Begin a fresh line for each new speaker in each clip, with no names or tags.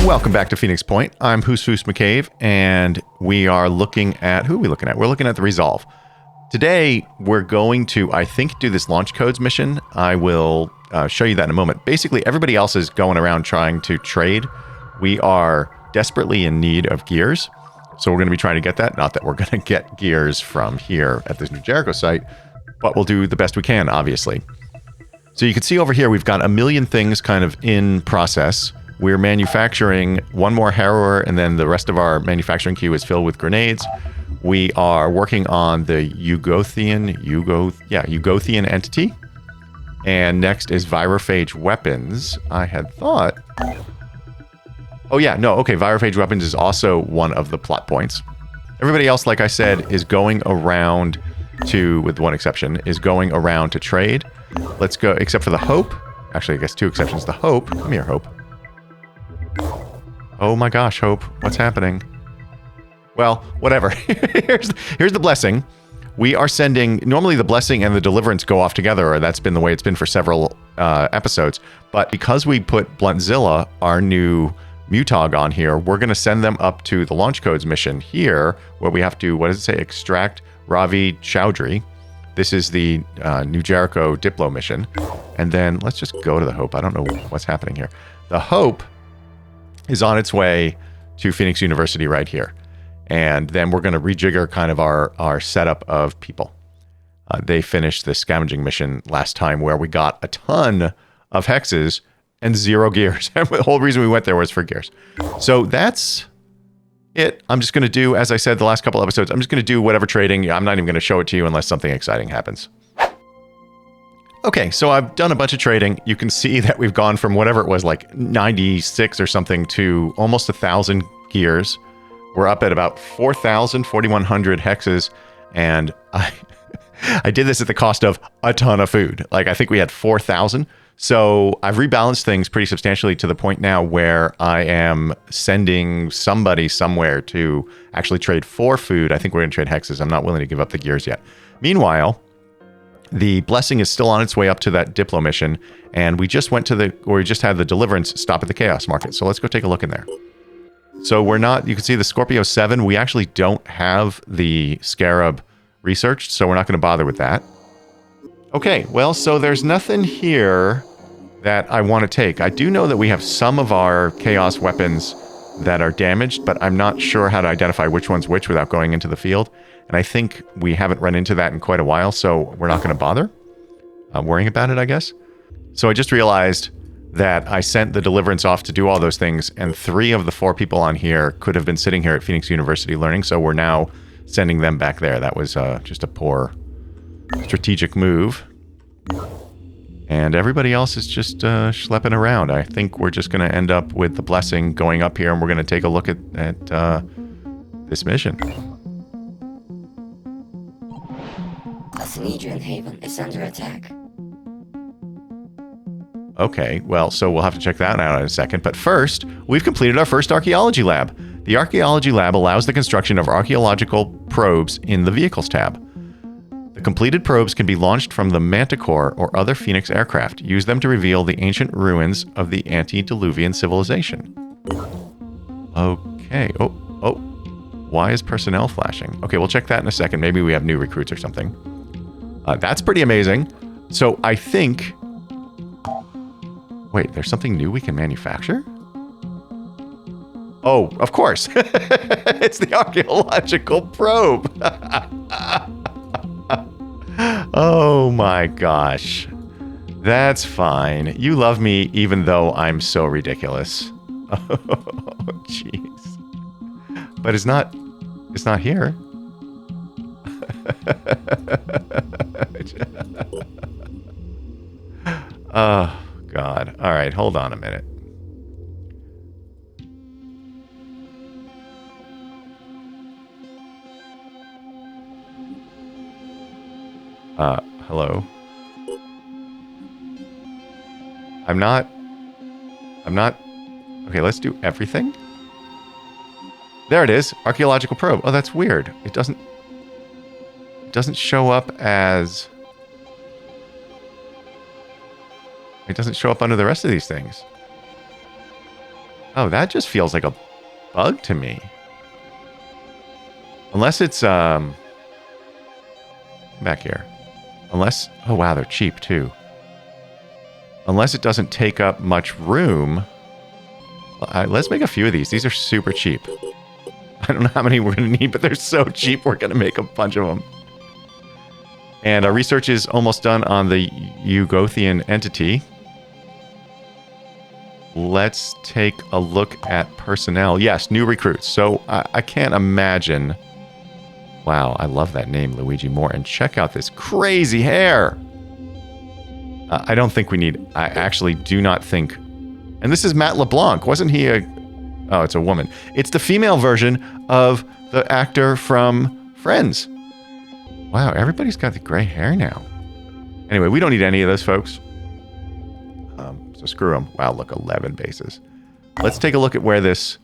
Welcome back to Phoenix Point. I'm Hoos McCabe, and we are looking at... Who are we looking at? We're looking at the Resolve. Today, we're going to, I think, do this launch codes mission. I will show you that in a moment. Basically, everybody else is going around trying to trade. We are desperately in need of gears, so we're going to be trying to get that. Not that we're going to get gears from here at this new Jericho site, but we'll do the best we can, obviously. So you can see over here, we've got a million things kind of in process. We're manufacturing one more harrower, and then the rest of our manufacturing queue is filled with grenades. We are working on the Ugothian entity. And next is virophage weapons. I had thought... Oh yeah, no, okay, virophage weapons is also one of the plot points. Everybody else, like I said, is going around to, with one exception, is going around to trade. Let's go, except for the Hope. Actually, I guess two exceptions. The Hope. Come here, Hope. Oh my gosh, Hope. What's happening? Well, whatever. here's the blessing. We are sending... Normally the blessing and the deliverance go off together, or that's been the way it's been for several episodes. But because we put Bluntzilla, our new Mutog, on here, we're going to send them up to the launch codes mission here, where we have to, what does it say? Extract Ravi Chaudri. This is the New Jericho Diplo mission. And then let's just go to the Hope. I don't know what's happening here. The Hope is on its way to Phoenix University right here. And then we're going to rejigger kind of our setup of people. They finished the scavenging mission last time where we got a ton of hexes and 0 gears. The whole reason we went there was for gears. So that's it. I'm just going to do, as I said the last couple episodes, I'm just going to do whatever trading. I'm not even going to show it to you unless something exciting happens. Okay, so I've done a bunch of trading. You can see that we've gone from whatever it was, like 96 or something, to almost 1,000 gears. We're up at about 4,100 hexes, and I did this at the cost of a ton of food. Like, I think we had 4,000. So I've rebalanced things pretty substantially to the point now where I am sending somebody somewhere to actually trade for food. I think we're going to trade hexes. I'm not willing to give up the gears yet. Meanwhile, the blessing is still on its way up to that Diplo mission, and we just had the deliverance stop at the Chaos Market. So let's go take a look in there. So we're not, you can see the Scorpio 7, we actually don't have the Scarab researched, so we're not going to bother with that. Okay, well, so there's nothing here that I want to take. I do know that we have some of our Chaos weapons that are damaged, but I'm not sure how to identify which one's which without going into the field. And I think we haven't run into that in quite a while, so we're not going to bother worrying about it, I guess. So I just realized that I sent the deliverance off to do all those things, and 3 of the 4 people on here could have been sitting here at Phoenix University learning, so we're now sending them back there. That was just a poor strategic move. And everybody else is just schlepping around. I think we're just going to end up with the blessing going up here, and we're going to take a look at this mission.
Ascenedrian Haven is under attack.
Okay, well, so we'll have to check that out in a second. But first, we've completed our first archaeology lab. The archaeology lab allows the construction of archaeological probes in the Vehicles tab. The completed probes can be launched from the Manticore or other Phoenix aircraft. Use them to reveal the ancient ruins of the antediluvian civilization. Okay. Oh. Why is personnel flashing? Okay, we'll check that in a second. Maybe we have new recruits or something. That's pretty amazing. So I think... Wait, there's something new we can manufacture? Oh, of course. It's the archaeological probe. Oh my gosh. That's fine. You love me even though I'm so ridiculous. Oh, jeez. But it's not here. Oh, God. All right, hold on a minute. Hello? I'm not... Okay, let's do everything. There it is. Archaeological probe. Oh, that's weird. It doesn't show up as... It doesn't show up under the rest of these things. Oh, that just feels like a bug to me. Unless it's, back here. Unless, oh wow, they're cheap too. Unless it doesn't take up much room. Let's make a few of these. These are super cheap. I don't know how many we're going to need, but they're so cheap we're going to make a bunch of them. And our research is almost done on the Ugothian entity. Let's take a look at personnel. Yes, new recruits. So I can't imagine. Wow, I love that name, Luigi Moore. And check out this crazy hair. I don't think we need... I actually do not think... And this is Matt LeBlanc. Wasn't he a... Oh, it's a woman. It's the female version of the actor from Friends. Wow, everybody's got the gray hair now. Anyway, we don't need any of those folks. So screw them. Wow, look, 11 bases. Let's take a look at where this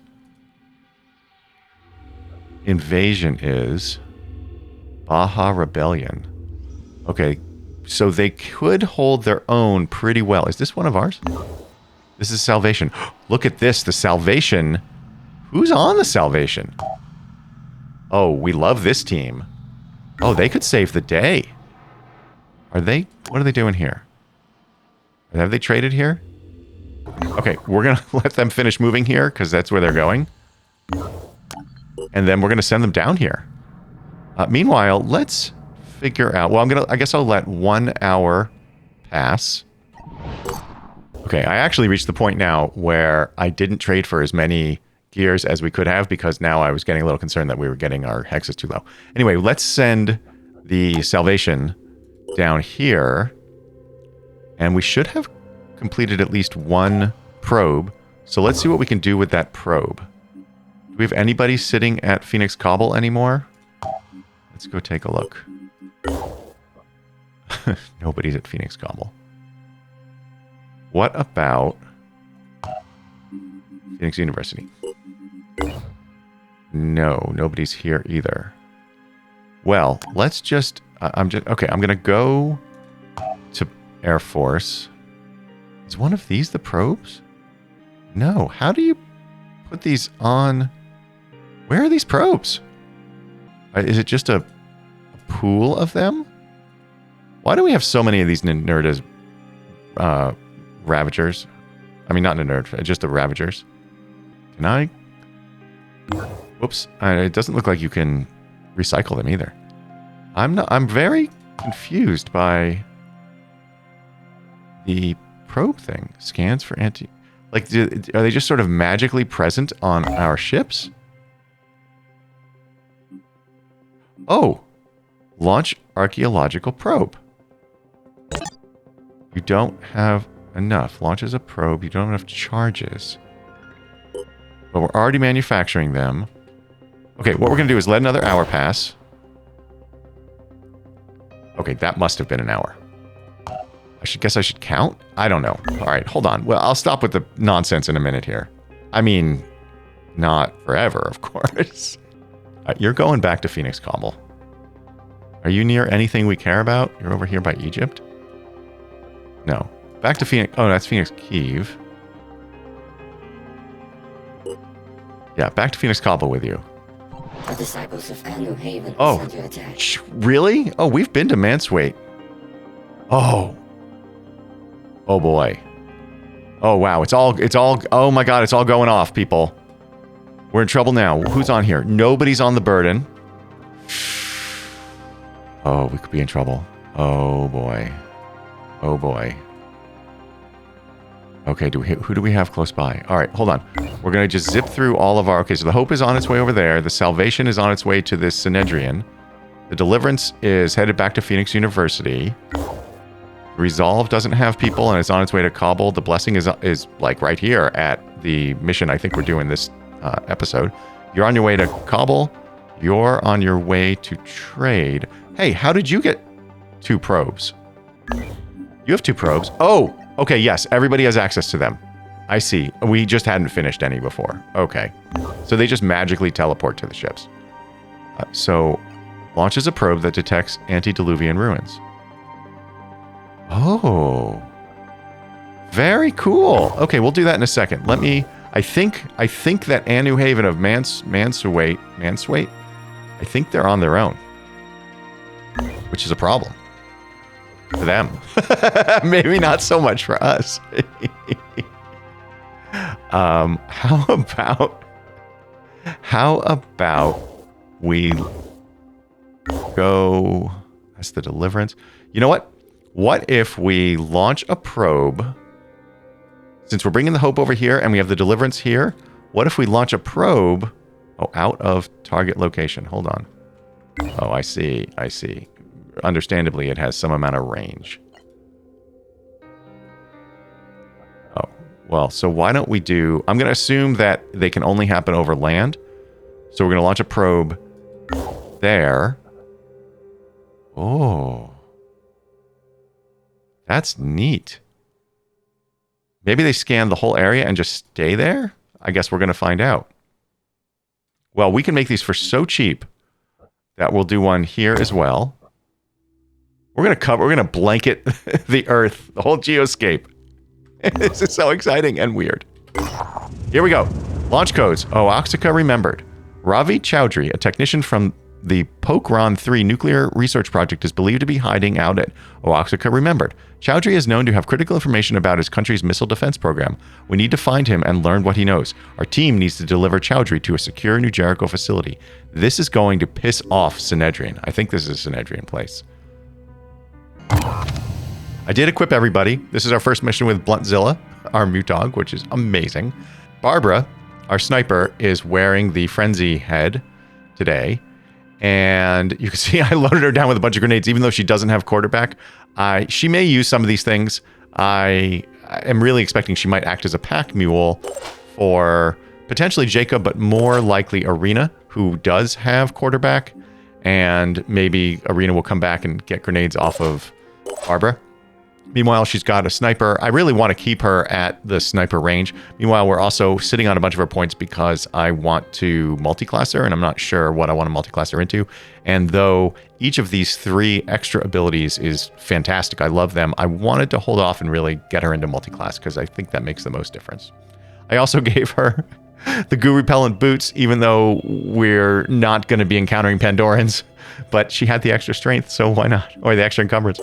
invasion is. Baja Rebellion. Okay, so they could hold their own pretty well. Is this one of ours? This is Salvation. Look at this, the Salvation. Who's on the Salvation? Oh, we love this team. Oh, they could save the day. Are they? What are they doing here? Have they traded here? Okay, we're going to let them finish moving here because that's where they're going. And then we're going to send them down here. Meanwhile, let's figure out... Well, I guess I'll let 1 hour pass. Okay, I actually reached the point now where I didn't trade for as many gears as we could have because now I was getting a little concerned that we were getting our hexes too low. Anyway, let's send the Salvation down here. And we should have completed at least one probe. So let's see what we can do with that probe. Do we have anybody sitting at Phoenix Cobble anymore? Let's go take a look. Nobody's at Phoenix Cobble. What about Phoenix University? No, nobody's here either. Well, let's just... okay, I'm going to go to Air Force. Is one of these the probes? No. How do you put these on? Where are these probes? Is it just a pool of them? Why do we have so many of these Nerdas Ravagers? I mean, not Nerd, just the Ravagers. Can I? Whoops. It doesn't look like you can recycle them either. I'm very confused by the probe thing. Scans for anti... Like, are they just sort of magically present on our ships? Oh! Launch archaeological probe. You don't have enough. Launches a probe. You don't have enough charges. But we're already manufacturing them. Okay, what we're going to do is let another hour pass. Okay, that must have been an hour. I should count? I don't know. All right, hold on. Well, I'll stop with the nonsense in a minute here. I mean, not forever, of course. You're going back to Phoenix Cobble. Are you near anything we care about? You're over here by Egypt? No. Back to Phoenix... Oh, that's Phoenix Kiev. Yeah, back to Phoenix Cobble with you.
The disciples of Anu Haven
is
under attack.
Really? Oh, we've been to Manswaite. Oh. Oh boy. Oh wow, it's all oh my god, it's all going off, people. We're in trouble now. Who's on here? Nobody's on the burden. Oh, we could be in trouble. Oh boy. Oh boy. Okay, who do we have close by? All right, hold on. We're going to just zip through all of our... Okay, so the Hope is on its way over there. The Salvation is on its way to this Synedrian. The Deliverance is headed back to Phoenix University. Resolve doesn't have people and it's on its way to Cobble. The Blessing is like right here at the mission I think we're doing this episode. You're on your way to Cobble. You're on your way to trade. Hey, how did you get 2 probes? You have 2 probes. Oh! Okay, yes, everybody has access to them. I see. We just hadn't finished any before. Okay. So they just magically teleport to the ships. So, launches a probe that detects antediluvian ruins. Oh. Very cool. Okay, we'll do that in a second. Let me... I think that Anu Haven of Manswait, I think they're on their own, which is a problem for them. Maybe not so much for us. How about we go? That's the deliverance. You know what? What if we launch a probe? Since we're bringing the hope over here and we have the deliverance here, what if we launch a probe? Oh, out of target location. Hold on. Oh, I see. I see. Understandably, it has some amount of range. Oh, well, so why don't we do... I'm going to assume that they can only happen over land. So we're going to launch a probe there. Oh. That's neat. Maybe they scan the whole area and just stay there? I guess we're going to find out. Well, we can make these for so cheap that we'll do one here as well. We're going to blanket the Earth, the whole geoscape. This is so exciting and weird. Here we go. Launch codes. Oh, Oaxaca remembered. Ravi Chaudri, a technician from the Pokhran 3 nuclear research project, is believed to be hiding out at Oaxaca remembered. Chaudri is known to have critical information about his country's missile defense program. We need to find him and learn what he knows. Our team needs to deliver Chaudri to a secure New Jericho facility. This is going to piss off Synedrian. I think this is a Synedrian place. I did equip everybody. This is our first mission with Bluntzilla, our Mutog, which is amazing. Barbara, our sniper, is wearing the Frenzy head today. And you can see I loaded her down with a bunch of grenades, even though she doesn't have quarterback. She may use some of these things. I am really expecting she might act as a pack mule for potentially Jacob, but more likely Irina, who does have quarterback. And maybe Irina will come back and get grenades off of Barbara. Meanwhile, she's got a sniper. I really want to keep her at the sniper range. Meanwhile, we're also sitting on a bunch of her points because I want to multi-class her, and I'm not sure what I want to multi-class her into. And though each of these 3 extra abilities is fantastic, I love them, I wanted to hold off and really get her into multi-class because I think that makes the most difference. I also gave her the goo repellent boots, even though we're not going to be encountering Pandorans, but she had the extra strength, so why not? Or the extra encumbrance.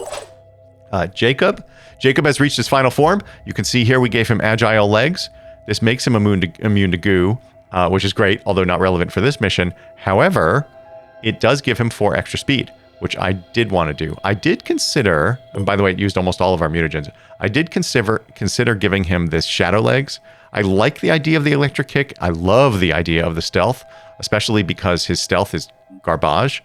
Jacob has reached his final form. You can see here we gave him agile legs. This makes him immune to goo, which is great, although not relevant for this mission. However, it does give him 4 extra speed, which I did want to do. I did consider, and by the way, it used almost all of our mutagens. I did consider giving him this shadow legs. I like the idea of the electric kick. I love the idea of the stealth, especially because his stealth is garbage.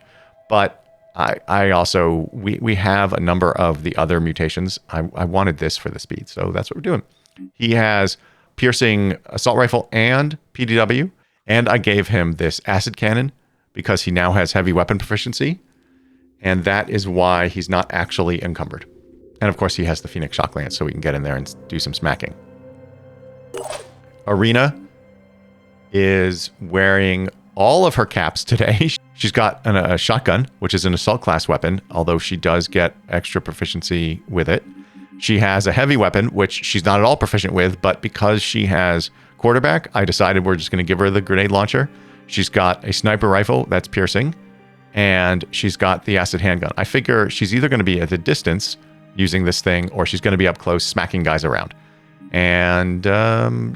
But I also, we have a number of the other mutations. I wanted this for the speed, so that's what we're doing. He has piercing assault rifle and PDW, and I gave him this acid cannon because he now has heavy weapon proficiency, and that is why he's not actually encumbered. And of course, he has the Phoenix Shock Lance, so we can get in there and do some smacking. Irina is wearing all of her caps today. She's got a shotgun, which is an assault class weapon, although she does get extra proficiency with it. She has a heavy weapon, which she's not at all proficient with, but because she has quarterback, I decided we're just going to give her the grenade launcher. She's got a sniper rifle that's piercing, and she's got the acid handgun. I figure she's either going to be at a distance using this thing, or she's going to be up close smacking guys around. And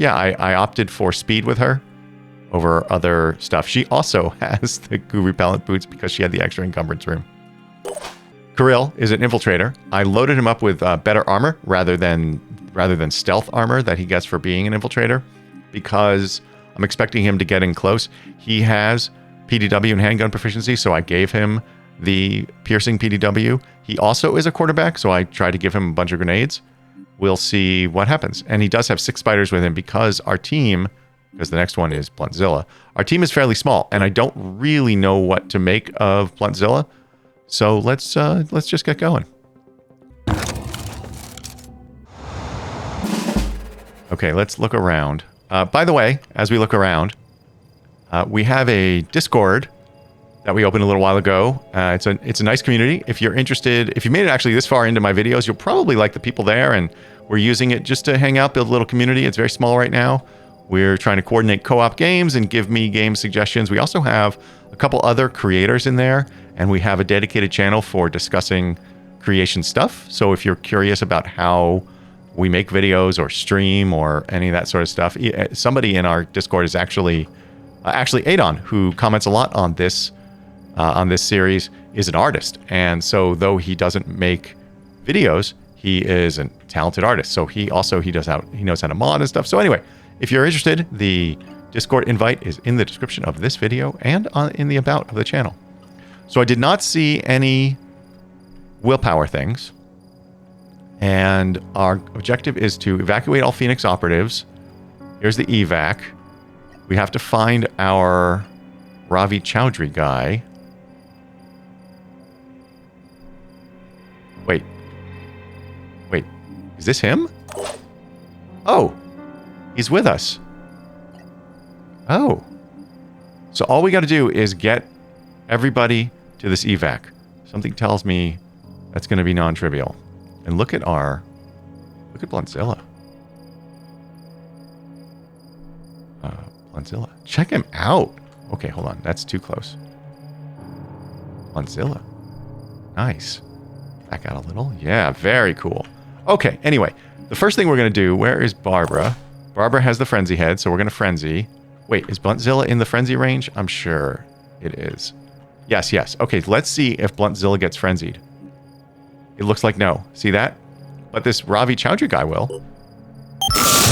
yeah, I opted for speed with her over other stuff. She also has the goo repellent boots because she had the extra encumbrance room. Kirill is an infiltrator. I loaded him up with better armor rather than stealth armor that he gets for being an infiltrator because I'm expecting him to get in close. He has PDW and handgun proficiency, so I gave him the piercing PDW. He also is a quarterback, so I tried to give him a bunch of grenades. We'll see what happens. And he does have 6 spiders with him because our team, because the next one is Bluntzilla, our team is fairly small, and I don't really know what to make of Bluntzilla. So let's just get going. Okay, let's look around. By the way, as we look around, we have a Discord that we opened a little while ago. It's a nice community. If you're interested, if you made it actually this far into my videos, you'll probably like the people there, and we're using it just to hang out, build a little community. It's very small right now. We're trying to coordinate co-op games and give me game suggestions. We also have a couple other creators in there, and we have a dedicated channel for discussing creation stuff. So if you're curious about how we make videos or stream or any of that sort of stuff, somebody in our Discord is actually Adon, who comments a lot on this series, is an artist. And so though he doesn't make videos, he is a talented artist. So he knows how to mod and stuff. So anyway, if you're interested, the Discord invite is in the description of this video and in the about of the channel. So I did not see any willpower things. And our objective is to evacuate all Phoenix operatives. Here's the evac. We have to find our Ravi Chaudri guy. Wait. Is this him? Oh. He's with us. Oh. So all we got to do is get everybody to this evac. Something tells me that's going to be non-trivial. And look at Bluntzilla. Bluntzilla. Check him out. Okay, hold on. That's too close. Bluntzilla. Nice. Back out a little. Yeah, very cool. Okay, anyway. The first thing we're going to do, where is Barbara? Barbara has the frenzy head, so we're going to frenzy. Wait, is Bluntzilla in the frenzy range? I'm sure it is. Yes. Okay, let's see if Bluntzilla gets frenzied. It looks like no. See that? But this Ravi Chaudri guy will. Let's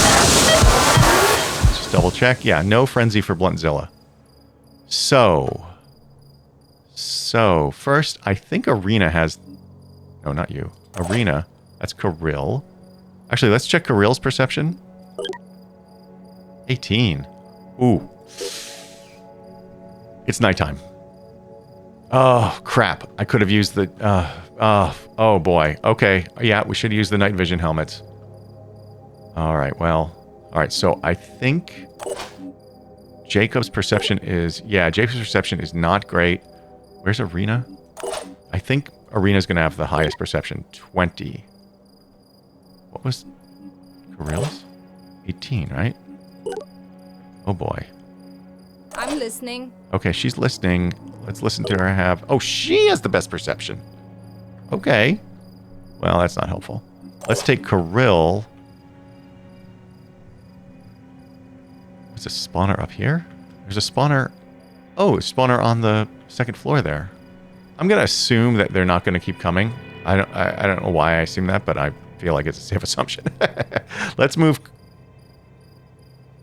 just double check. Yeah, no frenzy for Bluntzilla. So first, I think Irina has... No, not you. Irina. That's Kirill. Actually, let's check Kirill's perception. 18. Ooh. It's nighttime. Oh, crap. I could have used the... oh, boy. Okay. Yeah, we should use the night vision helmets. All right, well... All right, so I think... Jacob's perception is... Yeah, Jacob's perception is not great. Where's Irina? I think Irina's going to have the highest perception. 20. What was... Kirill's? 18, right? Oh, boy.
I'm listening.
Okay, she's listening. Let's listen to her have... Oh, she has the best perception. Okay. Well, that's not helpful. Let's take Kirill. There's a spawner up here? There's a spawner... Oh, a spawner on the second floor there. I'm going to assume that they're not going to keep coming. I don't know why I assume that, but I feel like it's a safe assumption. Let's move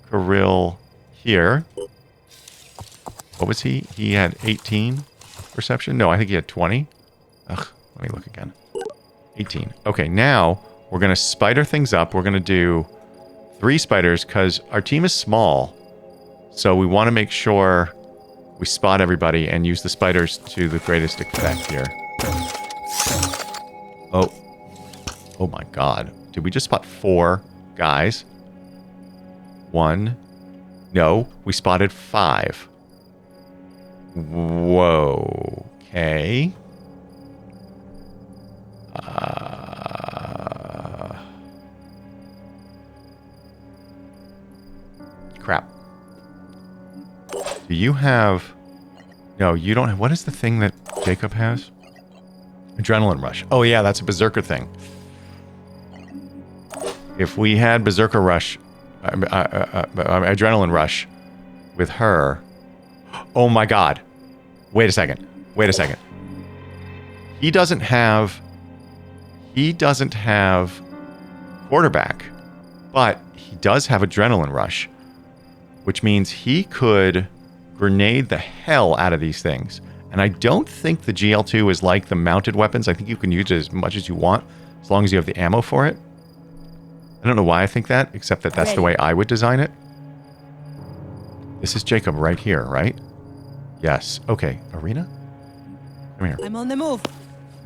Kirill here. What was he? He had 18 perception? No, I think he had 20. Ugh, let me look again. 18. Okay, now we're going to spider things up. We're going to do 3 spiders because our team is small. So we want to make sure we spot everybody and use the spiders to the greatest effect here. Oh. Oh my god. Did we just spot 4 guys? 1. No, we spotted 5. Whoa. Okay. Crap. Do you have... No, you don't have... What is the thing that Jacob has? Adrenaline rush. Oh yeah, that's a berserker thing. If we had berserker rush... adrenaline rush with her... Oh my god. Wait a second. He doesn't have quarterback, but he does have adrenaline rush, which means he could grenade the hell out of these things. And I don't think the GL2 is like the mounted weapons. I think you can use it as much as you want, as long as you have the ammo for it. I don't know why I think that, except that that's the way I would design it. This is Jacob right here, right? Yes. Okay. Irina? Come here.
I'm on the move.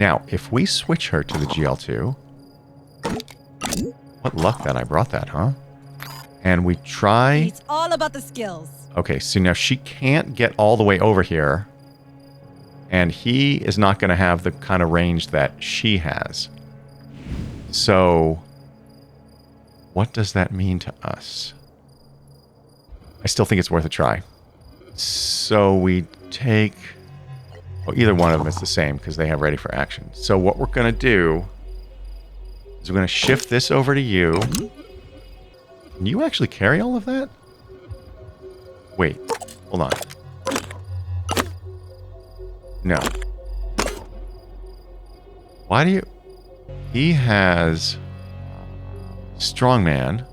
Now, if we switch her to the GL2... What luck that I brought that, huh? And we try...
It's all about the skills.
Okay, so now she can't get all the way over here. And he is not going to have the kind of range that she has. So... What does that mean to us? I still think it's worth a try. So we take... Well, either one of them is the same because they have ready for action. So what we're going to do is we're going to shift this over to you. Can you actually carry all of that? Wait, hold on. No. Why do you... He has strongman,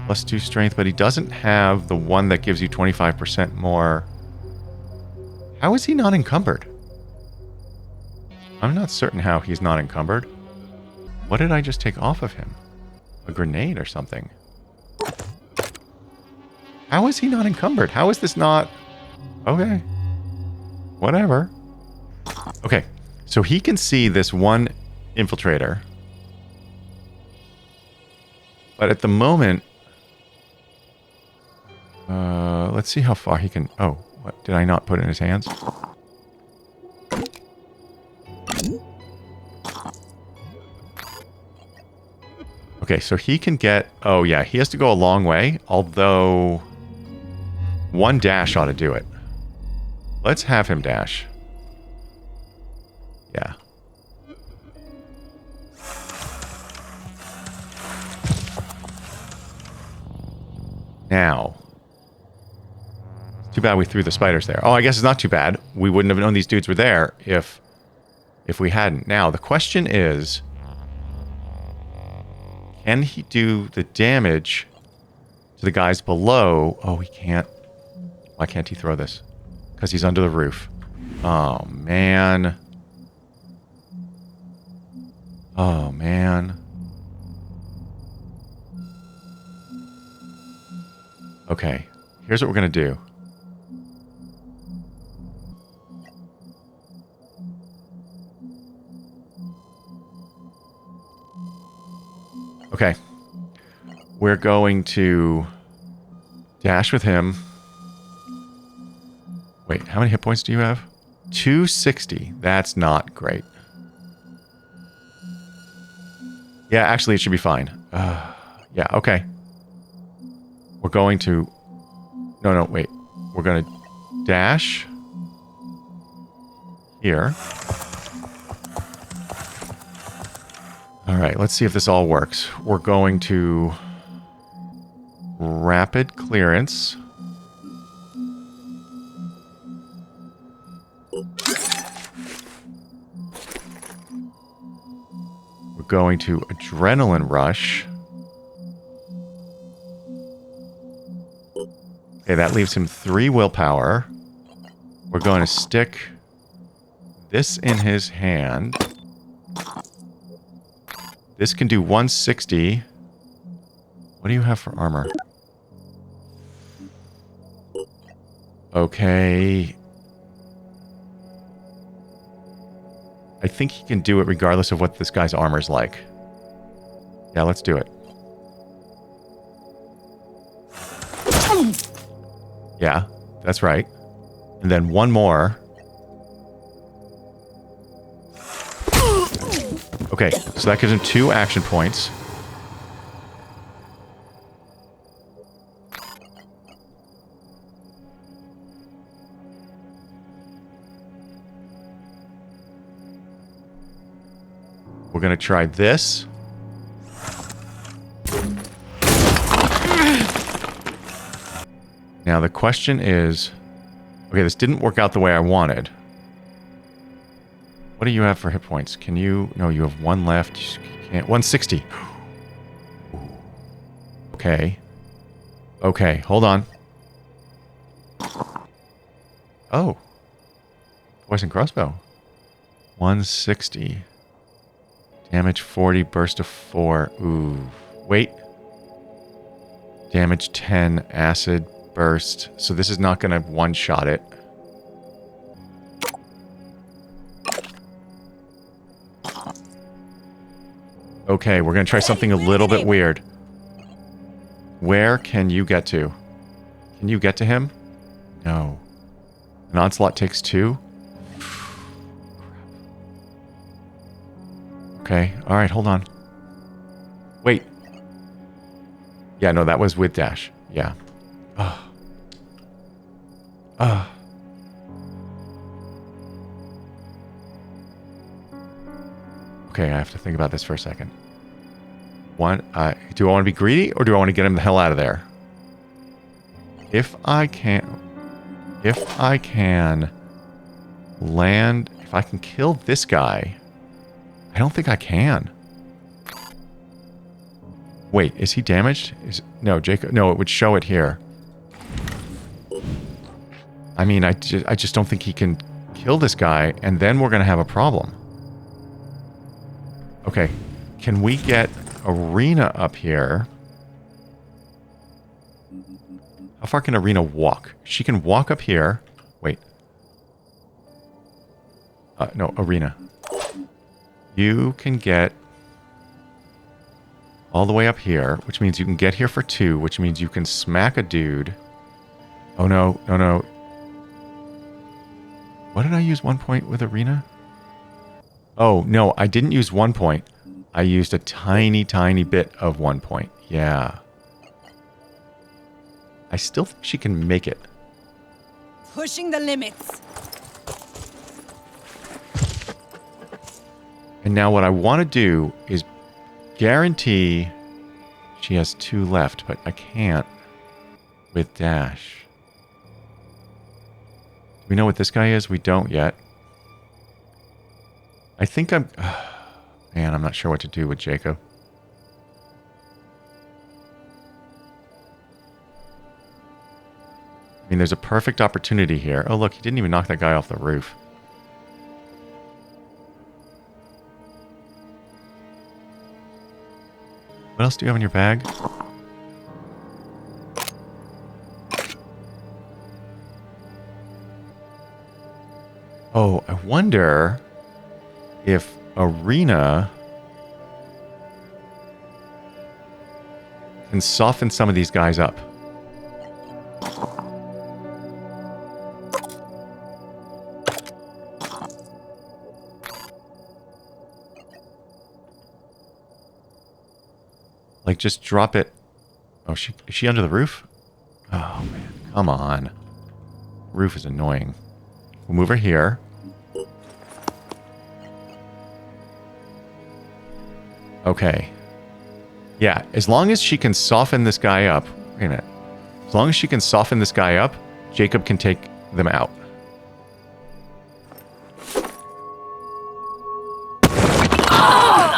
+2 strength, but he doesn't have the one that gives you 25% more. How is he not encumbered? I'm not certain how he's not encumbered. What did I just take off of him? A grenade or something. How is he not encumbered? How is this not... Okay. Whatever. Okay. So he can see this one infiltrator. But at the moment... let's see how far he can... Oh, what? Did I not put it in his hands? Okay, so he can get... Oh, yeah, he has to go a long way. Although... One dash ought to do it. Let's have him dash. Yeah. Now. Too bad we threw the spiders there. Oh, I guess it's not too bad. We wouldn't have known these dudes were there if we hadn't. Now, the question is... Can he do the damage to the guys below? Oh, he can't. Why can't he throw this? Because he's under the roof. Oh, man. Oh, man. Okay. Here's what we're going to do. Okay. We're going to dash with him. Wait, how many hit points do you have? 260. That's not great. Yeah, actually, it should be fine. Yeah, okay. We're going to... No, wait. We're going to dash here. All right, let's see if this all works. We're going to rapid clearance. We're going to adrenaline rush. Okay, that leaves him 3 willpower. We're going to stick this in his hand. This can do 160. What do you have for armor? Okay. I think he can do it regardless of what this guy's armor's like. Yeah, let's do it. Yeah, that's right. And then one more. Okay, so that gives him 2 action points. We're going to try this. Now the question is... Okay, this didn't work out the way I wanted. What do you have for hit points? Can you... No, you have 1 left. You can't... 160. Okay. Okay, hold on. Oh. Poison crossbow. 160. Damage 40, burst of 4. Ooh. Wait. Damage 10, acid, burst. So this is not going to one-shot it. Okay, we're going to try something a little bit weird. Where can you get to? Can you get to him? No. An Onslaught takes 2? Okay, alright, hold on. Wait. Yeah, no, that was with dash. Yeah. Oh. Okay, I have to think about this for a second. Do I want to be greedy or do I want to get him the hell out of there? If I can land, if I can kill this guy, I don't think I can. Wait, is he damaged? No, Jacob. No, it would show it here. I mean, I just don't think he can kill this guy, and then we're gonna have a problem. Okay, can we get Irina up here? How far can Irina walk? She can walk up here. Wait. No, Irina. You can get all the way up here, which means you can get here for 2, which means you can smack a dude. Oh, no, no, no. What did I use 1 point with Irina? Oh, no, I didn't use 1 point. I used a tiny, tiny bit of 1 point. Yeah. I still think she can make it.
Pushing the limits.
And now what I want to do is guarantee she has 2 left, but I can't with dash. Do we know what this guy is? We don't yet. I think I'm... Man, I'm not sure what to do with Jacob. I mean, there's a perfect opportunity here. Oh, look, he didn't even knock that guy off the roof. What else do you have in your bag? Oh, I wonder if Irina can soften some of these guys up. Like, just drop it. Oh, is she under the roof? Oh, man. Come on. Roof is annoying. We'll move her here. Okay. Yeah, as long as she can soften this guy up. Wait a minute. As long as she can soften this guy up, Jacob can take them out.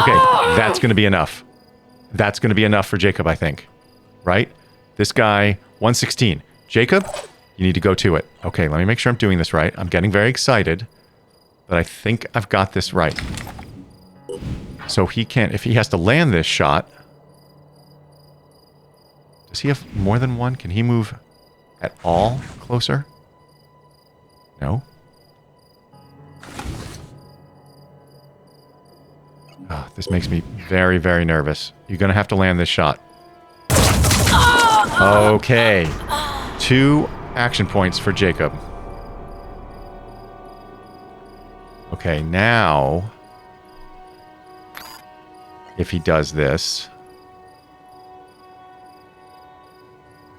Okay, that's going to be enough. That's going to be enough for Jacob, I think. Right? This guy, 116. Jacob, you need to go to it. Okay, let me make sure I'm doing this right. I'm getting very excited, but I think I've got this right. So he can't, if he has to land this shot. Does he have more than one? Can he move at all closer? No. Oh, this makes me very, very nervous. You're going to have to land this shot. Okay. 2 action points for Jacob. Okay, now... if he does this...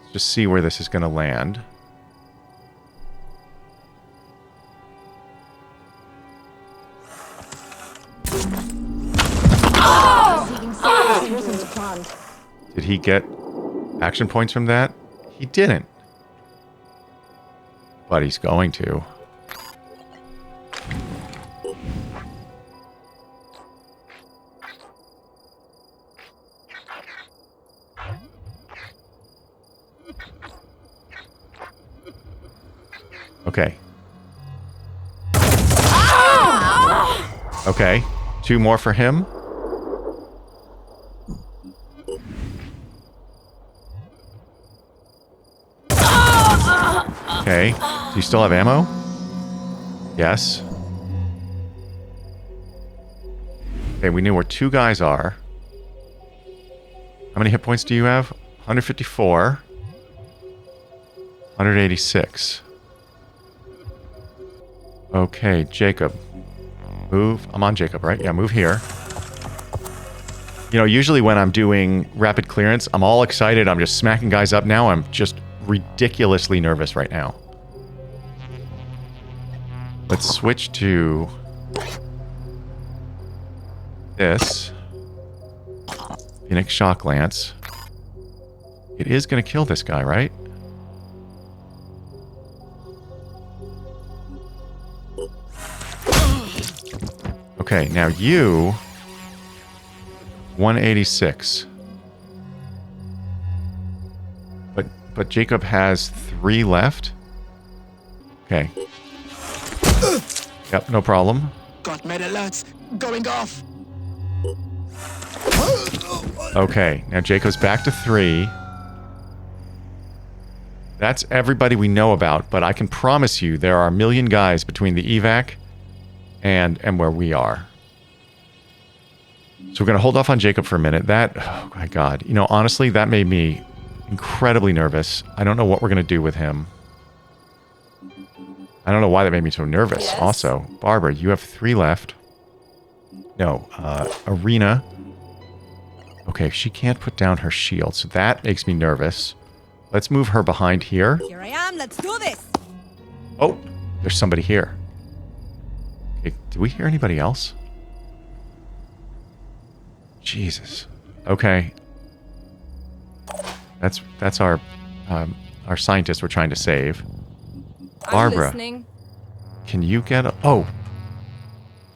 let's just see where this is going to land. Did he get action points from that? He didn't. But he's going to. Okay. Okay. 2 more for him. Okay. Do you still have ammo? Yes. Okay, we know where 2 guys are. How many hit points do you have? 154. 186. Okay, Jacob. Move. I'm on Jacob, right? Yeah, move here. You know, usually when I'm doing rapid clearance, I'm all excited. I'm just smacking guys up. Now I'm just ridiculously nervous right now. Let's switch to this. Phoenix Shock Lance. It is going to kill this guy, right? Okay, now you... 186. But Jacob has 3 left? Okay. Yep, no problem.
Got med alerts going off.
Okay, now Jacob's back to 3. That's everybody we know about, but I can promise you there are a million guys between the evac and where we are. So we're going to hold off on Jacob for a minute. That, oh my God. You know, honestly, that made me incredibly nervous. I don't know what we're going to do with him. I don't know why that made me so nervous.
Yes.
Also, Barbara, you have 3 left. No, Irina. Okay, she can't put down her shield, so that makes me nervous. Let's move her behind here.
Here I am. Let's do this.
Oh, there's somebody here. Okay, do we hear anybody else? Jesus. Okay. That's our scientist we're trying to save. Barbara,
I'm listening.
can you get a... Oh!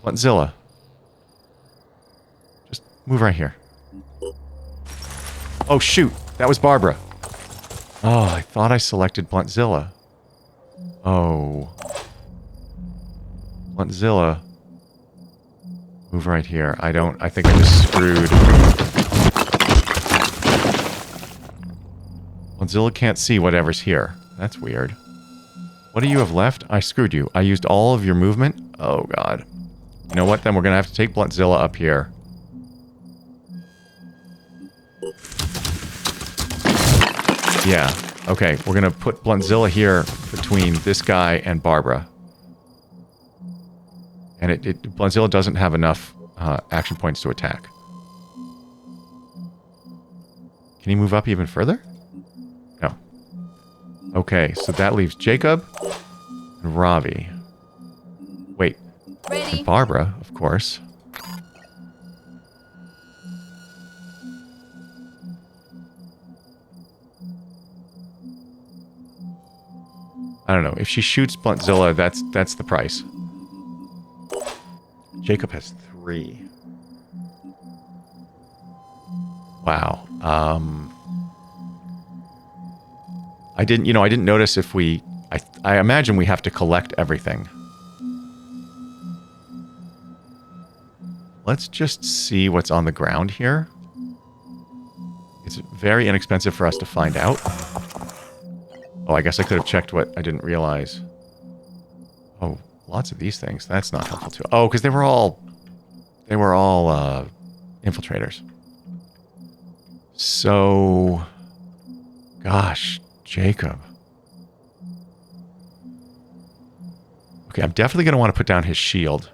Bluntzilla. Just move right here. Oh, shoot! That was Barbara. Oh, I thought I selected Bluntzilla. Oh. Bluntzilla. Move right here. I think I just screwed. Bluntzilla can't see whatever's here. That's weird. What do you have left? I screwed you. I used all of your movement? Oh, God. You know what, then? We're going to have to take Bluntzilla up here. Yeah. Okay, we're going to put Bluntzilla here between this guy and Barbara. And Bluntzilla doesn't have enough action points to attack. Can he move up even further? No. Okay, so that leaves Jacob and Ravi. Wait.
Ready.
And Barbara, of course. I don't know. If she shoots Bluntzilla, that's the price. Jacob has 3. Wow. I didn't notice if I imagine we have to collect everything. Let's just see what's on the ground here. It's very inexpensive for us to find out. Oh, I guess I could have checked what I didn't realize. Oh, lots of these things. That's not helpful too. Oh, because they were all infiltrators. So, gosh, Jacob. Okay, I'm definitely going to want to put down his shield.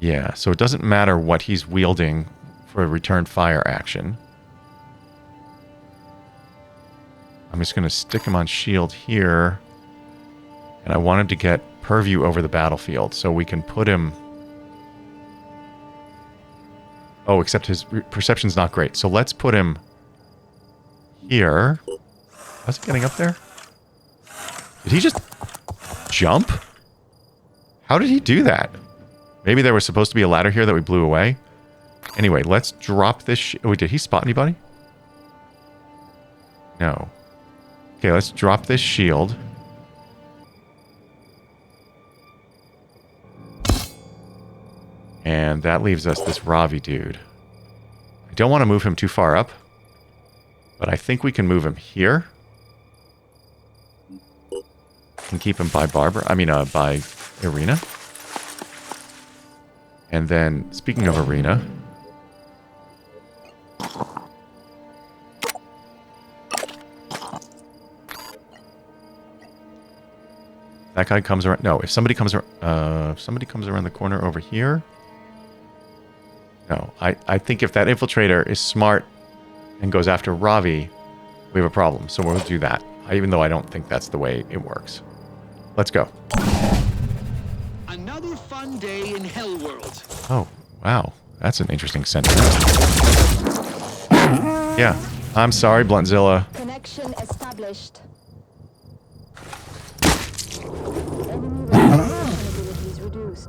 Yeah, so it doesn't matter what he's wielding for a return fire action. I'm just going to stick him on shield here. And I wanted to get purview over the battlefield so we can put him... Oh, except his perception's not great. So let's put him here. How's he getting up there? Did he just jump? How did he do that? Maybe there was supposed to be a ladder here that we blew away. Anyway, let's drop this... Wait, did he spot anybody? No. Okay, let's drop this shield. And that leaves us this Ravi dude. I don't want to move him too far up. But I think we can move him here. And keep him by by Irina. And then, speaking of Irina... That guy comes around... No, if somebody comes around the corner over here... No, I think if that infiltrator is smart and goes after Ravi, we have a problem. So we'll do that. Even though I don't think that's the way it works. Let's go.
Another fun day in Hellworld.
Oh, wow. That's an interesting sentence. Yeah. I'm sorry, Bluntzilla.
Connection established. Enemy radiation abilities reduced.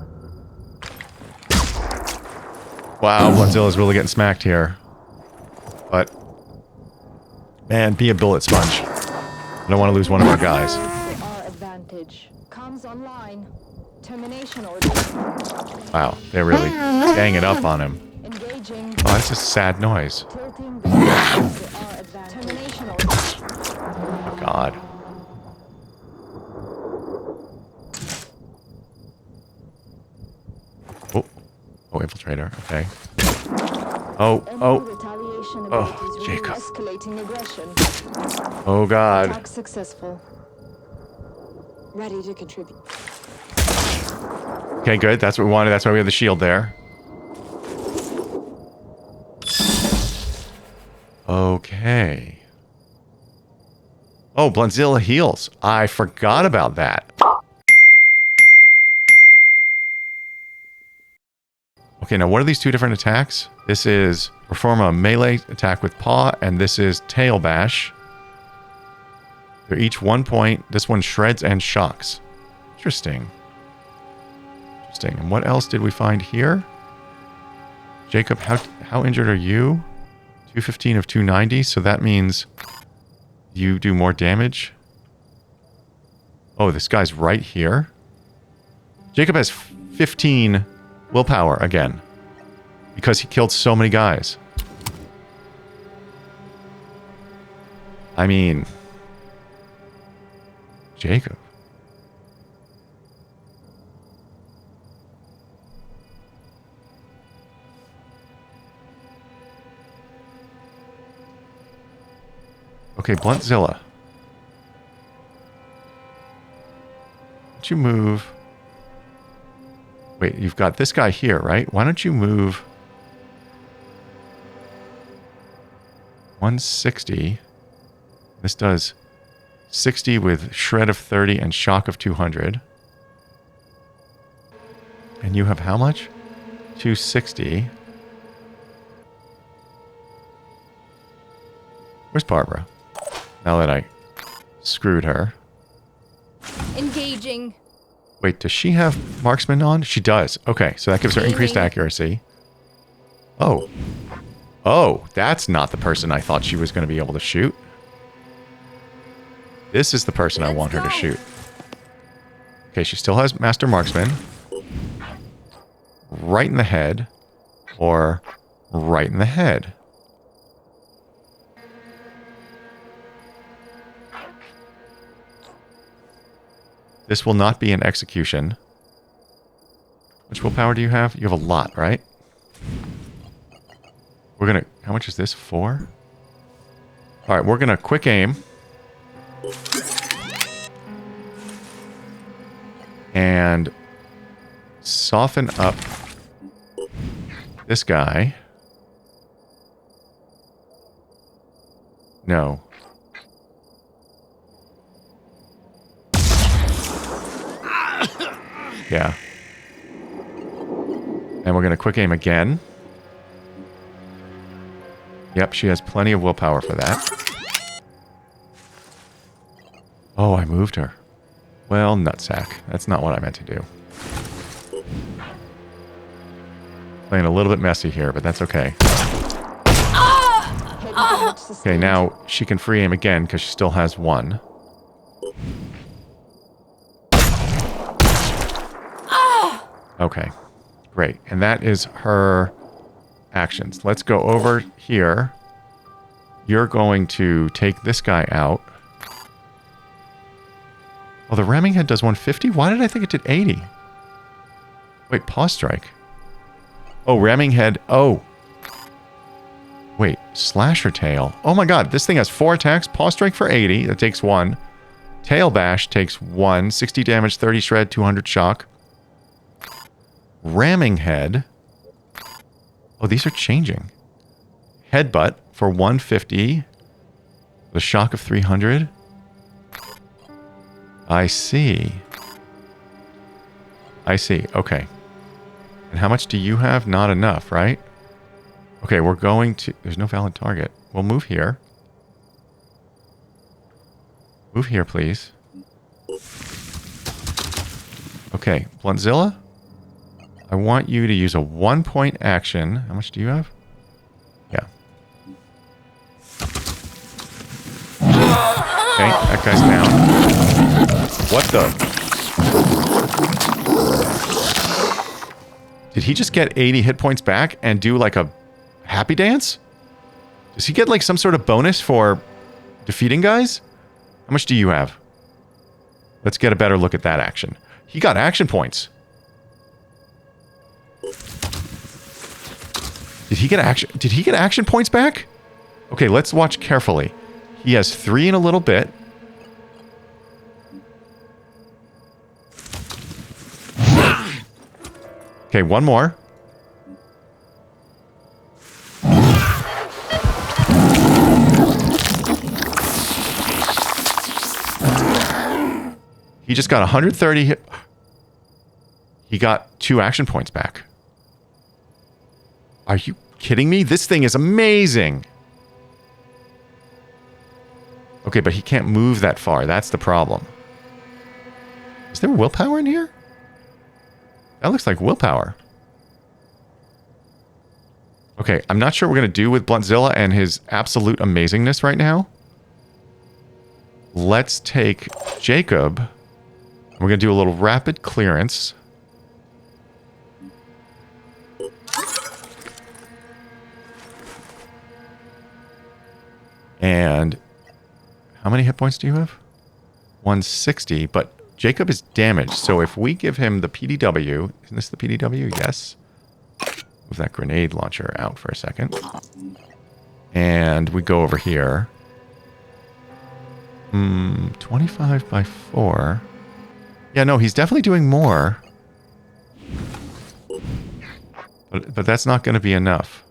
Wow, Blunzilla's really getting smacked here. But, man, be a bullet sponge. I don't want to lose one of our guys.
For our advantage. Comes online. Termination order.
Wow, they're really gang it up on him.
Engaging.
Oh, that's a sad noise.
Tilting back for our advantage. Termination order.
Oh, God. Oh. Oh, infiltrator. Okay. Oh,
Enemy
oh.
retaliation
Oh,
abilities
Jacob.
escalating aggression.
Oh, God.
Attack successful. Ready to contribute.
Okay, good. That's what we wanted. That's why we have the shield there. Okay. Oh, Bluntzilla heals. I forgot about that. Okay, now what are these two different attacks? This is perform a melee attack with paw, and this is tail bash. They're each 1 point. This one shreds and shocks. Interesting. Interesting. And what else did we find here? Jacob, how injured are you? 215 of 290, so that means you do more damage. Oh, this guy's right here. Jacob has 15 willpower again because he killed so many guys. I mean, Jacob. Okay, Bluntzilla. Why don't you move? Wait, you've got this guy here, right? Why don't you move 160? This does 60 with shred of 30 and shock of 200. And you have how much? 260. Where's Barbara? Now that I screwed her.
Engaging.
Wait, does she have marksman on? She does. Okay, so that gives her increased accuracy. Oh. Oh, that's not the person I thought she was going to be able to shoot. This is the person I want her to shoot. Okay, she still has master marksman. Right in the head. Or right in the head. This will not be an execution. Which willpower do you have? You have a lot, right? We're gonna... How much is this? 4? Alright, we're gonna quick aim. And soften up this guy. No. Yeah. And we're going to quick aim again. Yep, she has plenty of willpower for that. Oh, I moved her. Well, nutsack. That's not what I meant to do. Playing a little bit messy here, but that's okay. Okay, now she can free aim again because she still has 1. Okay, great. And that is her actions. Let's go over here. You're going to take this guy out. Oh, the ramming head does 150? Why did I think it did 80? Wait, paw strike. Oh, ramming head. Oh. Wait, slasher tail. Oh my god, this thing has 4 attacks. Paw strike for 80. That takes 1. Tail bash takes 1. 60 damage, 30 shred, 200 shock. Ramming head. Oh, these are changing. Headbutt for 150. The shock of 300. I see. I see. Okay. And how much do you have? Not enough, right? Okay, we're going to... There's no valid target. We'll move here. Move here, please. Okay, Bluntzilla, I want you to use a 1-point action. How much do you have? Yeah. Okay, that guy's down. What the... Did he just get 80 hit points back and do like a happy dance? Does he get like some sort of bonus for defeating guys? How much do you have? Let's get a better look at that action. He got action points. Did he get action points back? Okay, let's watch carefully. He has 3 in a little bit. Okay, one more. He just got 130 hit. He got 2 action points back. Are you kidding me? This thing is amazing. Okay, but he can't move that far. That's the problem. Is there willpower in here? That looks like willpower. Okay, I'm not sure what we're going to do with Bluntzilla and his absolute amazingness right now. Let's take Jacob. We're going to do a little rapid clearance. And how many hit points do you have? 160, but Jacob is damaged. So if we give him the PDW, isn't this the PDW? Yes. Move that grenade launcher out for a second. And we go over here. 25 by 4. Yeah, no, he's definitely doing more. But that's not going to be enough.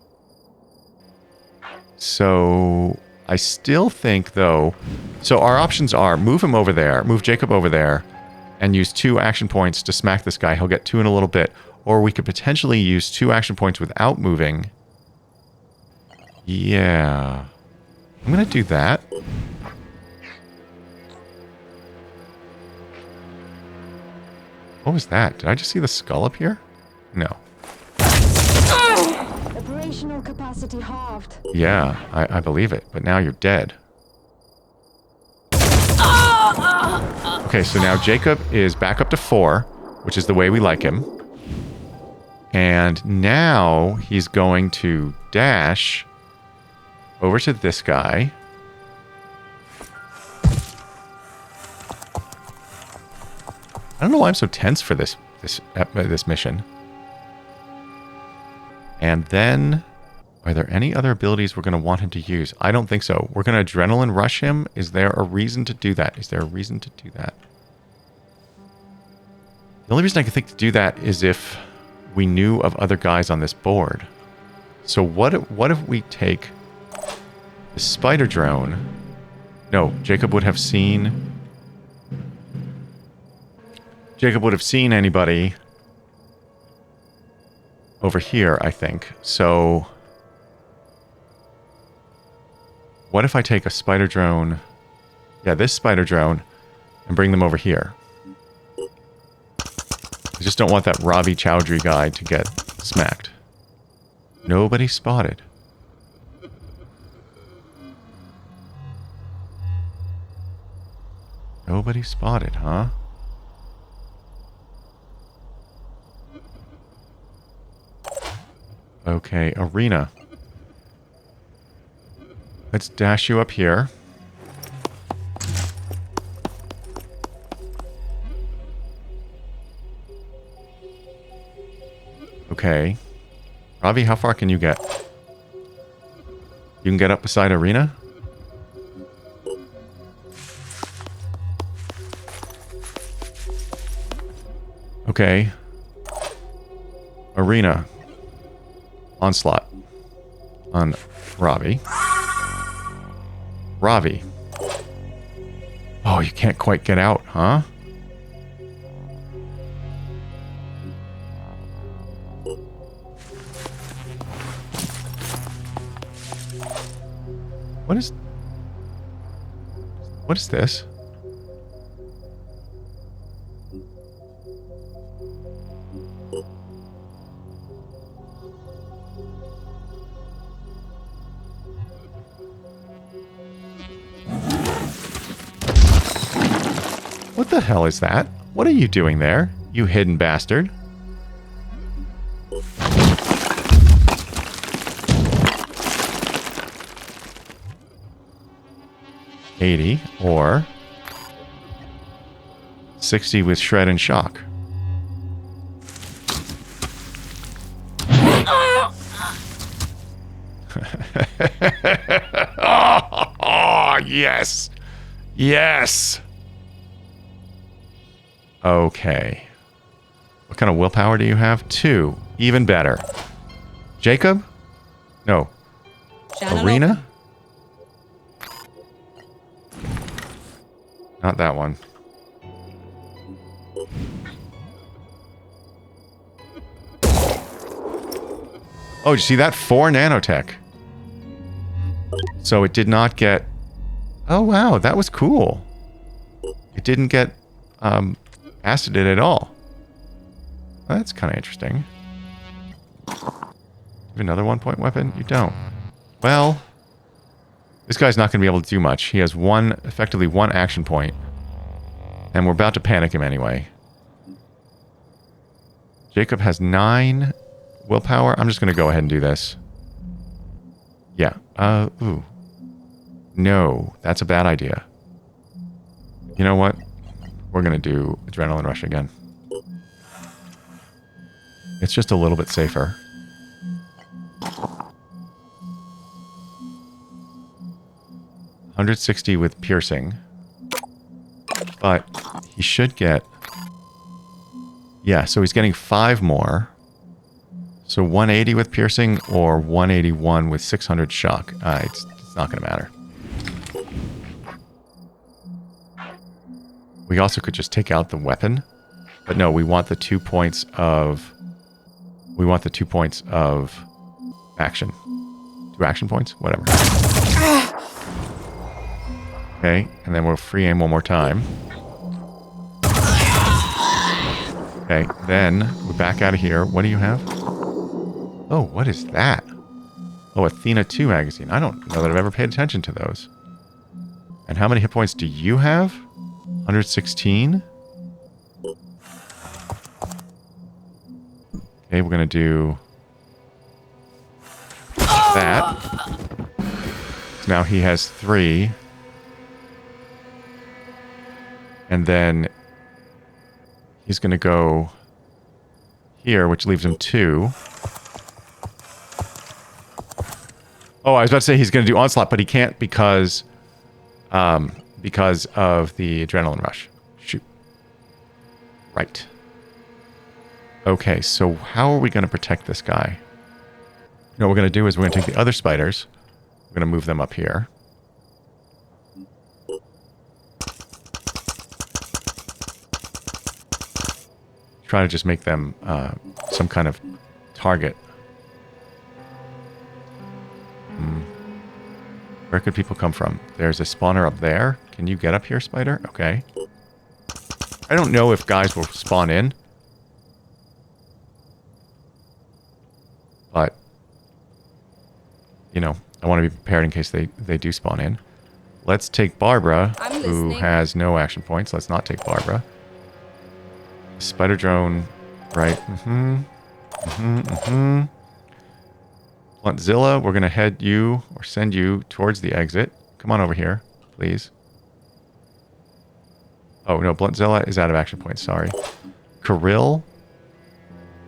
So I still think, though... So our options are move him over there, move Jacob over there, and use 2 action points to smack this guy. He'll get 2 in a little bit. Or we could potentially use 2 action points without moving. Yeah. I'm going to do that. What was that? Did I just see the skull up here? No.
Operational capacity halved.
Yeah, I believe it. But now you're dead. Okay, so now Jacob is back up to 4, which is the way we like him. And now he's going to dash over to this guy. I don't know why I'm so tense for this mission. And then, are there any other abilities we're going to want him to use? I don't think so. We're going to adrenaline rush him. Is there a reason to do that? Is there a reason to do that? The only reason I can think to do that is if we knew of other guys on this board. So what if we take the spider drone? No, Jacob would have seen anybody over here, I think. So what if I take a spider drone? Yeah, this spider drone, and bring them over here. I just don't want that Ravi Chaudri guy to get smacked. Nobody spotted. Nobody spotted, huh? Okay, Irina. Let's dash you up here. Okay. Ravi, how far can you get? You can get up beside Irina? Okay. Irina. Onslaught. On Ravi. Ravi. Oh, Oh, you can't quite get out, huh? What is this? What the hell is that? What are you doing there, you hidden bastard? $80 or 60 with shred and shock. Oh, yes. Yes. Okay. What kind of willpower do you have? 2. Even better. Jacob? No.
Channel
Irina? Not that one. Oh, did you see that? 4 nanotech. So it did not get... Oh, wow. That was cool. It didn't get acided at all. Well, that's kind of interesting. You have another 1-point weapon? You don't. Well, this guy's not going to be able to do much. He has effectively one action point. And we're about to panic him anyway. Jacob has 9 willpower. I'm just going to go ahead and do this. Yeah. Ooh. No, that's a bad idea. You know what? We're going to do Adrenaline Rush again. It's just a little bit safer. $160 with piercing. But he should get... Yeah, so he's getting 5 more. So 180 with piercing or 181 with 600 shock. It's not going to matter. We also could just take out the weapon. But no, we want the 2 points of... We want the 2 points of action. 2 action points? Whatever. Okay, and then we'll free aim one more time. Okay, then we're back out of here. What do you have? Oh, what is that? Oh, Athena 2 magazine. I don't know that I've ever paid attention to those. And how many hit points do you have? 116? Okay, we're going to do that. So now he has 3. And then he's going to go here, which leaves him 2. Oh, I was about to say he's going to do Onslaught, but he can't because of the Adrenaline Rush. Shoot. Right. Okay, so how are we going to protect this guy? You know what we're going to do is we're going to take the other spiders. We're going to move them up here. Try to just make them some kind of target. Where could people come from? There's a spawner up there. Can you get up here, spider? Okay. I don't know if guys will spawn in. But, you know, I want to be prepared in case they do spawn in. Let's take Barbara, who has no action points. Let's not take Barbara. Spider drone, right? Bluntzilla, we're going to head you or send you towards the exit. Come on over here, please. Oh, no, Bluntzilla is out of action points, sorry. Kirill,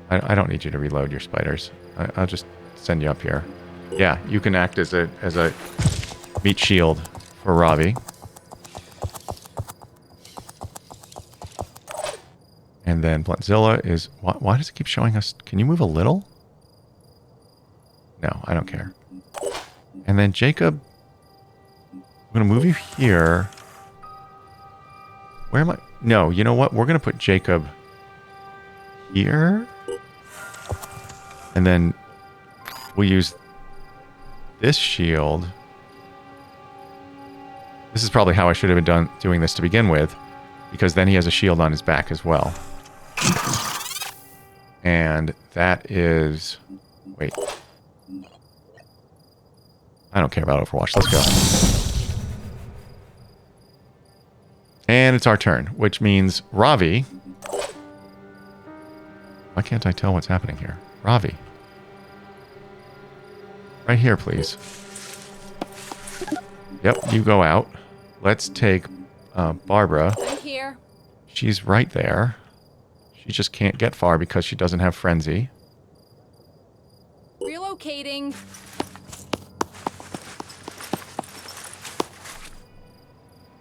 I don't need you to reload your spiders. I'll just send you up here. Yeah, you can act as a meat shield for Ravi. And then Bluntzilla is... Why does it keep showing us... Can you move a little? No, I don't care. And then Jacob... I'm going to move you here. Where am I? No, you know what? We're going to put Jacob here. And then we'll use this shield. This is probably how I should have been doing this to begin with, because then he has a shield on his back as well. And that is... Wait. I don't care about Overwatch. Let's go. And it's our turn, which means Ravi... Why can't I tell what's happening here? Ravi. Right here, please. Yep, you go out. Let's take Barbara.
I'm here.
She's right there. She just can't get far because she doesn't have Frenzy.
Relocating.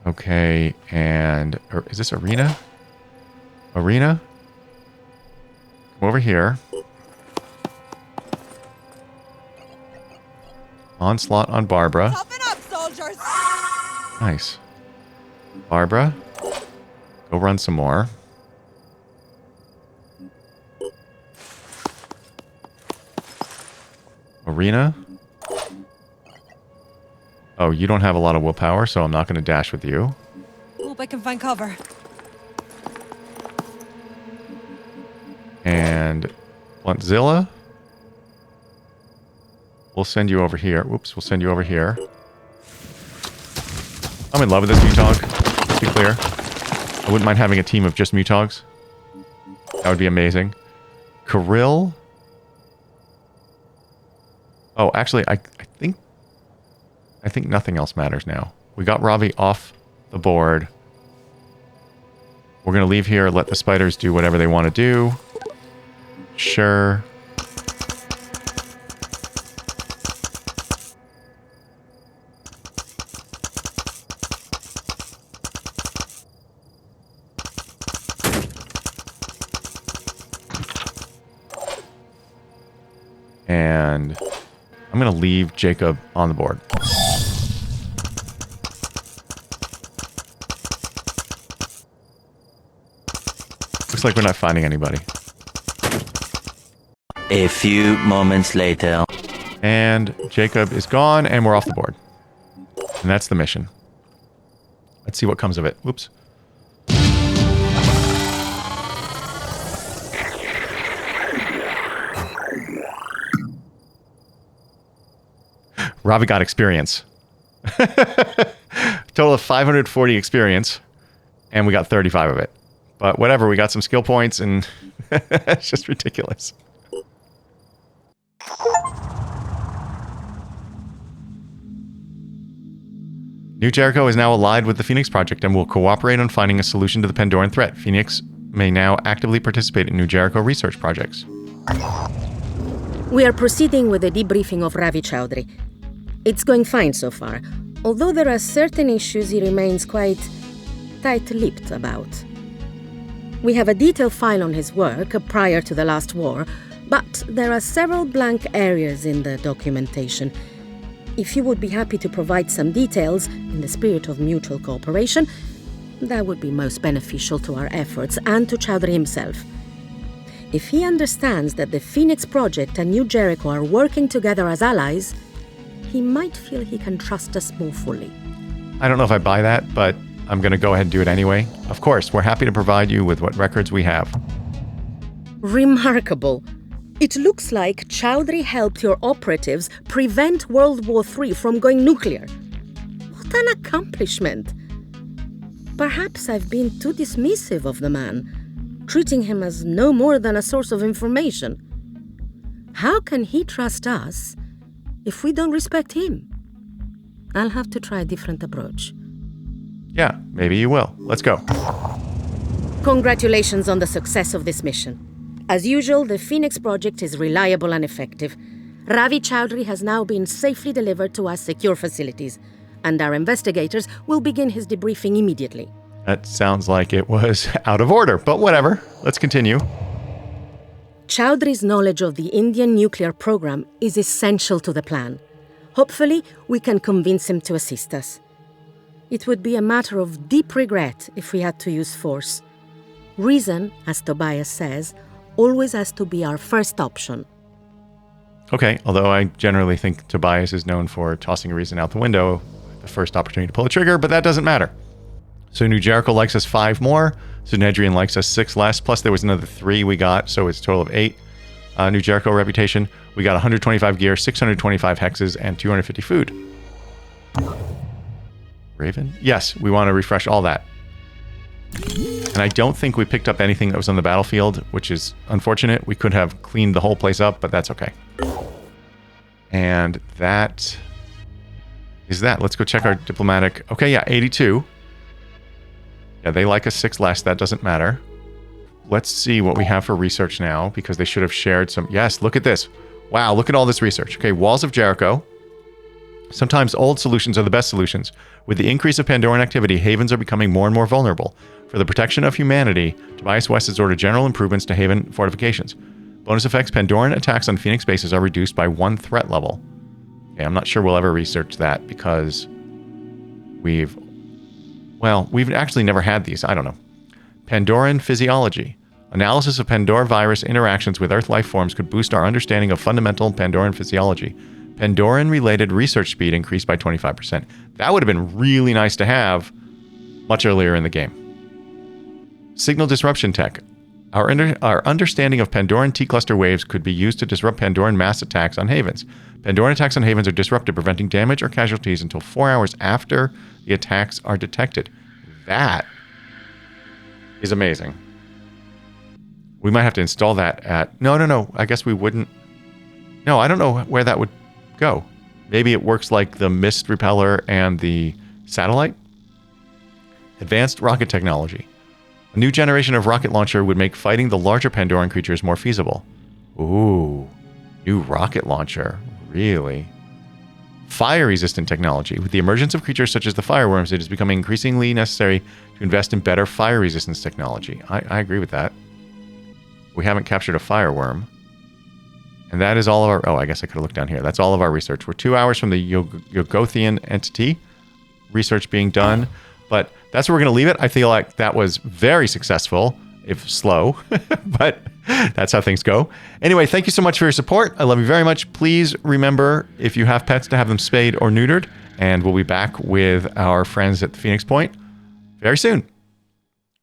Okay, and... is this Irina? Irina? Come over here. Onslaught on Barbara.
Toughen up, soldiers.
Nice. Barbara, go run some more. Irina. Oh, you don't have a lot of willpower, so I'm not going to dash with you.
Hope I can find cover.
And Bluntzilla. We'll send you over here. Whoops, we'll send you over here. I'm in love with this Mutog, to be clear. I wouldn't mind having a team of just Mutogs. That would be amazing. Kirill. Oh, actually, I think nothing else matters now. We got Ravi off the board. We're going to leave here, let the spiders do whatever they want to do. Sure. And I'm going to leave Jacob on the board. Looks like we're not finding anybody.
A few moments later.
And Jacob is gone, and we're off the board. And that's the mission. Let's see what comes of it. Whoops. Ravi got experience. Total of 540 experience, and we got 35 of it. But whatever, we got some skill points, and it's just ridiculous. New Jericho is now allied with the Phoenix Project and will cooperate on finding a solution to the Pandoran threat. Phoenix may now actively participate in New Jericho research projects.
We are proceeding with a debriefing of Ravi Chaudri. It's going fine so far, although there are certain issues he remains quite tight-lipped about. We have a detailed file on his work prior to the last war, but there are several blank areas in the documentation. If you would be happy to provide some details in the spirit of mutual cooperation, that would be most beneficial to our efforts and to Chaudri himself. If he understands that the Phoenix Project and New Jericho are working together as allies, he might feel he can trust us more fully.
I don't know if I buy that, but I'm going to go ahead and do it anyway. Of course, we're happy to provide you with what records we have.
Remarkable. It looks like Chaudri helped your operatives prevent World War III from going nuclear. What an accomplishment. Perhaps I've been too dismissive of the man, treating him as no more than a source of information. How can he trust us if we don't respect him? I'll have to try a different approach.
Yeah, maybe you will. Let's go.
Congratulations on the success of this mission. As usual, the Phoenix Project is reliable and effective. Ravi Chaudri has now been safely delivered to our secure facilities, and our investigators will begin his debriefing immediately.
That sounds like it was out of order, but whatever. Let's continue.
Chaudhry's knowledge of the Indian nuclear program is essential to the plan. Hopefully, we can convince him to assist us. It would be a matter of deep regret if we had to use force. Reason, as Tobias says, always has to be our first option.
Okay, although I generally think Tobias is known for tossing reason out the window the first opportunity to pull a trigger, but that doesn't matter. So New Jericho likes us 5 more. Synedrian likes us 6 less. Plus there was another 3 we got, so it's a total of 8. New Jericho reputation. We got 125 gear, 625 hexes, and 250 food. Raven? Yes, we want to refresh all that. And I don't think we picked up anything that was on the battlefield, which is unfortunate. We could have cleaned the whole place up, but that's okay. And that is that. Let's go check our diplomatic. Okay, yeah, 82. Yeah, they like us 6 less. That doesn't matter. Let's see what we have for research now, because they should have shared some. Yes, look at this. Wow, look at all this research. Okay, Walls of Jericho. Sometimes old solutions are the best solutions. With the increase of Pandoran activity, havens are becoming more and more vulnerable. For the protection of humanity, Tobias West has ordered general improvements to haven fortifications. Bonus effects, Pandoran attacks on Phoenix bases are reduced by 1 threat level. Okay, I'm not sure we'll ever research that because we've actually never had these. I don't know. Pandoran physiology. Analysis of Pandora virus interactions with Earth life forms could boost our understanding of fundamental Pandoran physiology. Pandoran-related research speed increased by 25%. That would have been really nice to have much earlier in the game. Signal disruption tech. Our understanding of Pandoran T-cluster waves could be used to disrupt Pandoran mass attacks on havens. Pandoran attacks on havens are disrupted, preventing damage or casualties until 4 hours after the attacks are detected. That is amazing. We might have to install that at... No. I guess we wouldn't... No, I don't know where that would go. Maybe it works like the mist repeller and the satellite? Advanced rocket technology. A new generation of rocket launcher would make fighting the larger Pandoran creatures more feasible. Ooh, new rocket launcher. Really? Fire-resistant technology. With the emergence of creatures such as the fireworms, it is becoming increasingly necessary to invest in better fire resistance technology. I agree with that. We haven't captured a fireworm. And that is all of our... Oh, I guess I could have looked down here. That's all of our research. We're 2 hours from the Yogothian entity. Research being done. But that's where we're going to leave it. I feel like that was very successful, if slow. But that's how things go. Anyway, thank you so much for your support. I love you very much. Please remember, if you have pets, to have them spayed or neutered. And we'll be back with our friends at the Phoenix Point very soon.